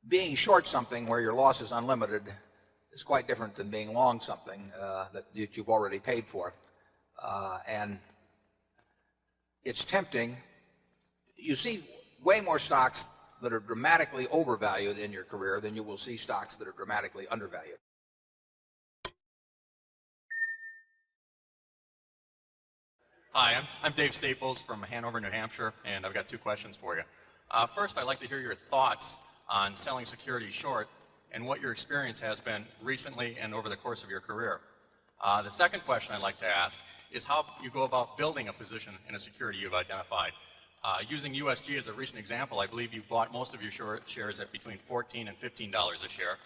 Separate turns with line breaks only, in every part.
being short something where your loss is unlimited is quite different than being long something that you've already paid for. And it's tempting. You see way more stocks that are dramatically overvalued in your career than you will see stocks that are dramatically undervalued.
Hi, I'm Dave Staples from Hanover, New Hampshire, and I've got two questions for you. First, I'd like to hear your thoughts on selling securities short and what your experience has been recently and over the course of your career. The second question I'd like to ask is how you go about building a position in a security you've identified. Using USG as a recent example, I believe you bought most of your shares at between $14 and $15 a share,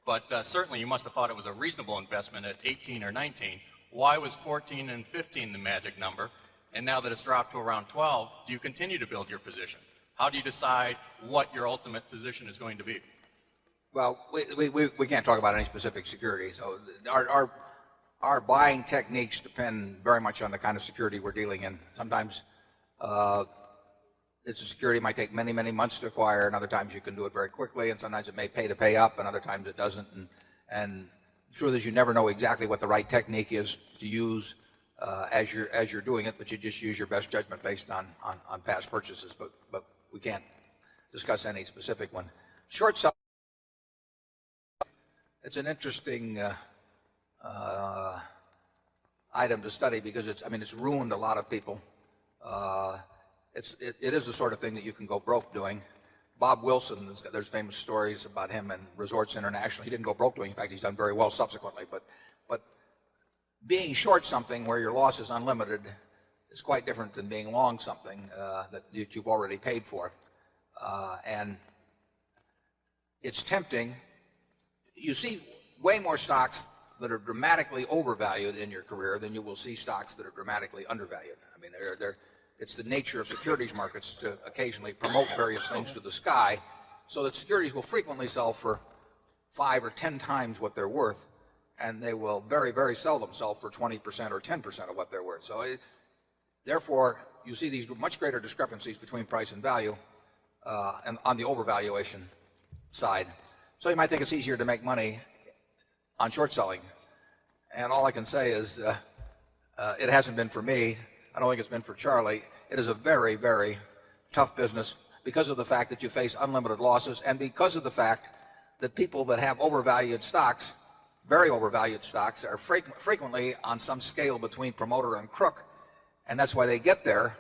but certainly you must have thought it was a reasonable investment at 18 or 19. Why was 14 and 15 the magic number? And now that it's dropped to around 12, do you continue to build your position? How do you decide what your ultimate position is going to be?
Well, we can't talk about any specific security. So our buying techniques depend very much on the kind of security we're dealing in. Sometimes it's a security might take many, many months to acquire, and other times you can do it very quickly, and sometimes it may pay to pay up, and other times it doesn't. And the truth is you never know exactly what the right technique is to use as you're doing it, but you just use your best judgment based on past purchases. But we can't discuss any specific one. Short selling, it's an interesting item to study because it's ruined a lot of people. It is the sort of thing that you can go broke doing. Bob Wilson, there's famous stories about him and Resorts International. He didn't go broke doing. In fact, he's done very well subsequently. But being short something where your loss is unlimited is quite different than being long something that you've already paid for. And it's tempting. You see way more stocks that are dramatically overvalued in your career than you will see stocks that are dramatically undervalued. I mean, it's the nature of securities markets to occasionally promote various things to the sky so that securities will frequently sell for 5 or 10 times what they're worth, and they will very, very seldom sell for 20% or 10% of what they're worth. So therefore, you see these much greater discrepancies between price and value and on the overvaluation side. So you might think it's easier to make money on short selling. And all I can say is it hasn't been for me. I don't think it's been for Charlie. It is a very, very tough business because of the fact that you face unlimited losses and because of the fact that people that have overvalued stocks, very overvalued stocks, are frequently on some scale between promoter and crook. And that's why they get there.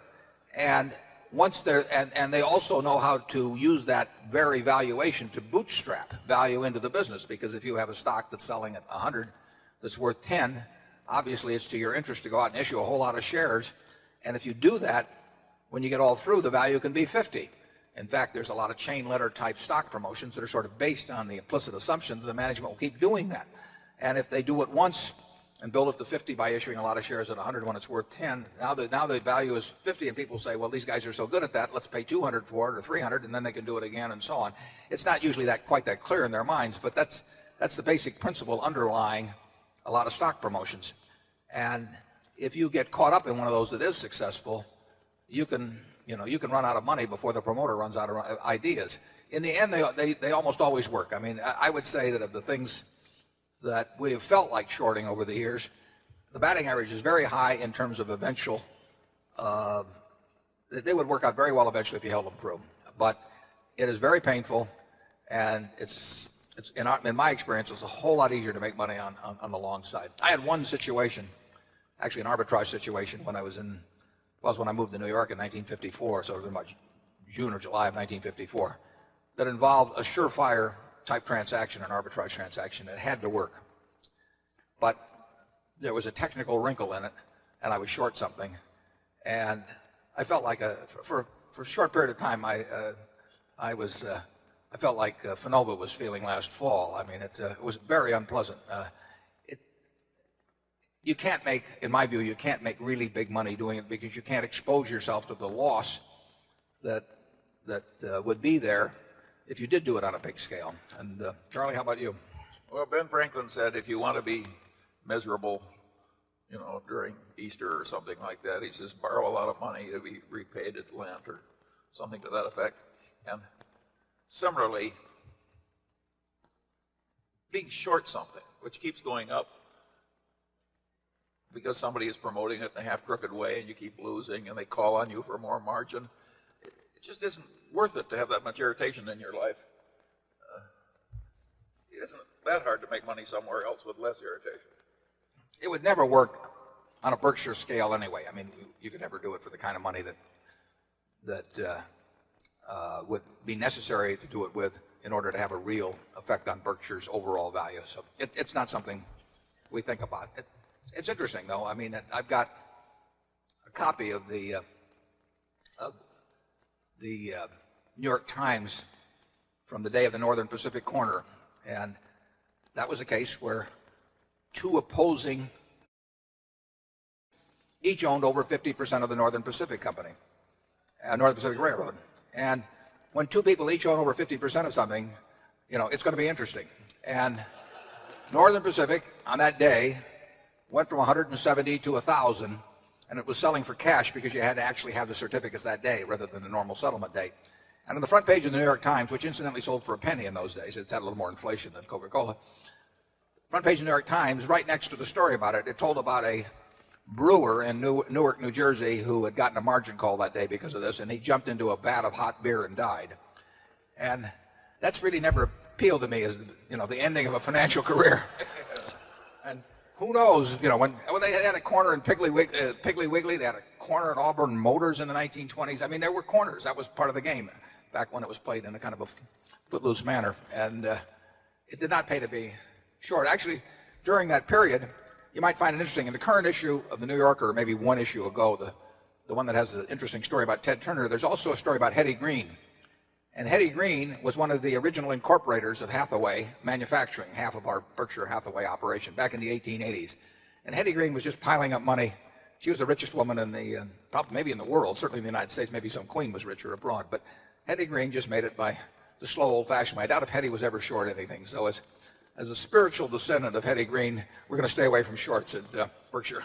And once they're, and they also know how to use that very valuation to bootstrap value into the business, because if you have a stock that's selling at 100 that's worth 10, obviously it's to your interest to go out and issue a whole lot of shares. And if you do that, when you get all through, the value can be 50. In fact, there's a lot of chain letter type stock promotions that are sort of based on the implicit assumption that the management will keep doing that. And if they do it once and build it to 50 by issuing a lot of shares at 100 when it's worth 10, now the value is 50, and people say, well, these guys are so good at that, let's pay 200 for it or 300, and then they can do it again and so on. It's not usually quite that clear in their minds, but that's the basic principle underlying a lot of stock promotions. And if you get caught up in one of those that is successful, you can run out of money before the promoter runs out of ideas. In the end, they almost always work. I mean, I would say that of the things that we have felt like shorting over the years, the batting average is very high in terms of eventual. They would work out very well eventually if you held them through. But it is very painful, and it's in my experience, it's a whole lot easier to make money on the long side. I had one situation, actually an arbitrage situation, when I moved to New York in 1954, so it was about June or July of 1954, that involved a surefire type transaction, an arbitrage transaction. It had to work. But there was a technical wrinkle in it, and I was short something. And I felt like, for a short period of time, I felt like Fanova was feeling last fall. I mean, it was very unpleasant. You can't make, in my view, you can't make really big money doing it because you can't expose yourself to the loss that would be there if you did do it on a big scale. And Charlie, how about you?
Well, Ben Franklin said if you want to be miserable, during Easter or something like that, he says borrow a lot of money to be repaid at Lent or something to that effect. And similarly, being short something, which keeps going up because somebody is promoting it in a half-crooked way and you keep losing and they call on you for more margin, it just isn't worth it to have that much irritation in your life. It isn't that hard to make money somewhere else with less irritation.
It would never work on a Berkshire scale anyway. I mean, you could never do it for the kind of money that would be necessary to do it with in order to have a real effect on Berkshire's overall value. So it's not something we think about. It's interesting, though. I mean, I've got a copy of the New York Times from the day of the Northern Pacific corner, and that was a case where two opposing each owned over 50% of the Northern Pacific Company, Northern Pacific Railroad. And when two people each own over 50% of something, you know, it's going to be interesting. And Northern Pacific on that day went from 170 to 1,000, and it was selling for cash because you had to actually have the certificates that day rather than the normal settlement date. And on the front page of the New York Times, which incidentally sold for a penny in those days, it's had a little more inflation than Coca-Cola. Front page of the New York Times, right next to the story about it, it told about a brewer in Newark, New Jersey, who had gotten a margin call that day because of this, and he jumped into a vat of hot beer and died. And that's really never appealed to me as, you know, the ending of a financial career. And who knows, you know, when they had a corner in Piggly Wiggly, they had a corner at Auburn Motors in the 1920s. I mean, there were corners. That was part of the game back when it was played in a kind of a footloose manner. And it did not pay to be short. Actually, during that period, you might find it interesting. In the current issue of the New Yorker, maybe one issue ago, the one that has an interesting story about Ted Turner, there's also a story about Hetty Green. And Hetty Green was one of the original incorporators of Hathaway Manufacturing, half of our Berkshire Hathaway operation, back in the 1880s. And Hetty Green was just piling up money. She was the richest woman in the, probably maybe in the world, certainly in the United States. Maybe some queen was richer abroad. But Hetty Green just made it by the slow old-fashioned way. I doubt if Hetty was ever short anything. So as a spiritual descendant of Hetty Green, we're going to stay away from shorts at Berkshire.